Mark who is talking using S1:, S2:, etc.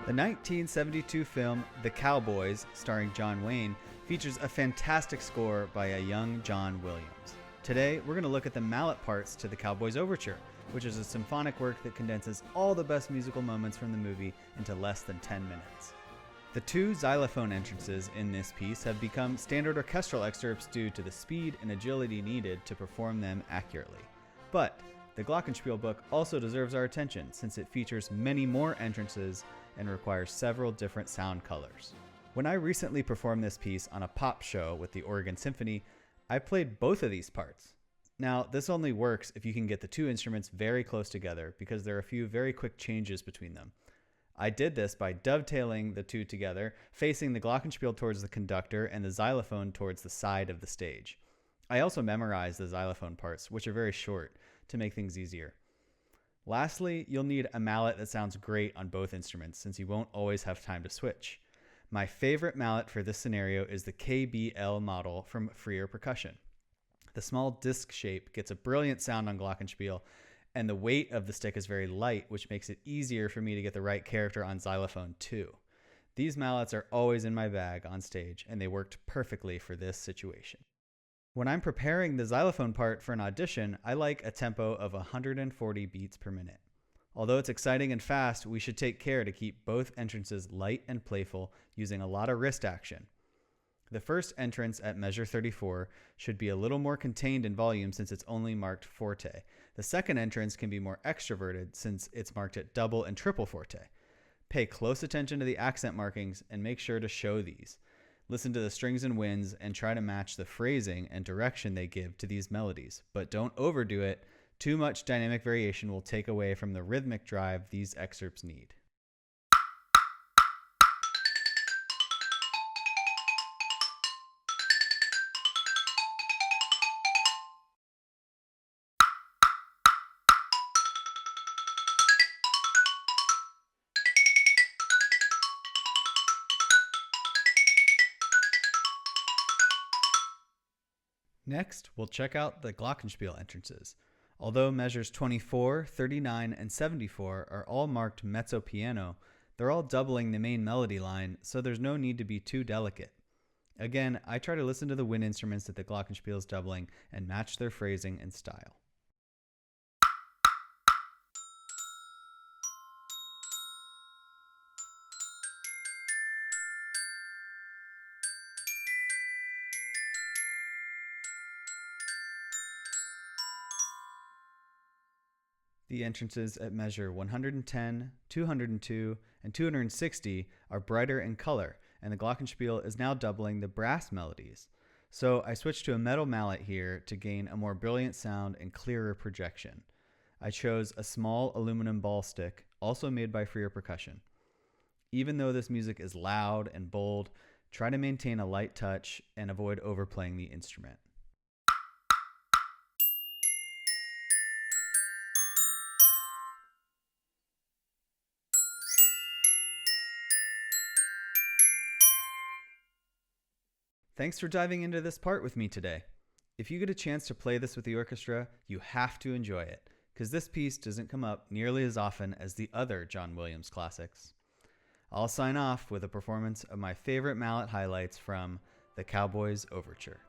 S1: The 1972 film The Cowboys, starring John Wayne, features a fantastic score by a young John Williams. Today, we're going to look at the mallet parts to the Cowboys Overture, which is a symphonic work that condenses all the best musical moments from the movie into less than 10 minutes. The two xylophone entrances in this piece have become standard orchestral excerpts due to the speed and agility needed to perform them accurately. But the Glockenspiel book also deserves our attention since it features many more entrances and requires several different sound colors. When I recently performed this piece on a pop show with the Oregon Symphony, I played both of these parts. Now, this only works if you can get the two instruments very close together because there are a few very quick changes between them. I did this by dovetailing the two together, facing the Glockenspiel towards the conductor and the xylophone towards the side of the stage. I also memorized the xylophone parts, which are very short, to make things easier. Lastly, you'll need a mallet that sounds great on both instruments since you won't always have time to switch. My favorite mallet for this scenario is the KBL model from Freer Percussion. The small disc shape gets a brilliant sound on Glockenspiel, and the weight of the stick is very light, which makes it easier for me to get the right character on xylophone too. These mallets are always in my bag on stage, and they worked perfectly for this situation. When I'm preparing the xylophone part for an audition, I like a tempo of 140 beats per minute. Although it's exciting and fast, we should take care to keep both entrances light and playful using a lot of wrist action. The first entrance at measure 34 should be a little more contained in volume since it's only marked forte. The second entrance can be more extroverted since it's marked at double and triple forte. Pay close attention to the accent markings and make sure to show these. Listen to the strings and winds and try to match the phrasing and direction they give to these melodies, but don't overdo it. Too much dynamic variation will take away from the rhythmic drive these excerpts need. Next, we'll check out the Glockenspiel entrances. Although measures 24, 39, and 74 are all marked mezzo piano, they're all doubling the main melody line, so there's no need to be too delicate. Again, I try to listen to the wind instruments that the Glockenspiel is doubling and match their phrasing and style. The entrances at measure 110, 202, and 260 are brighter in color, and the Glockenspiel is now doubling the brass melodies. So I switched to a metal mallet here to gain a more brilliant sound and clearer projection. I chose a small aluminum ball stick, also made by Freer Percussion. Even though this music is loud and bold, try to maintain a light touch and avoid overplaying the instrument. Thanks for diving into this part with me today. If you get a chance to play this with the orchestra, you have to enjoy it, because this piece doesn't come up nearly as often as the other John Williams classics. I'll sign off with a performance of my favorite mallet highlights from the Cowboys Overture.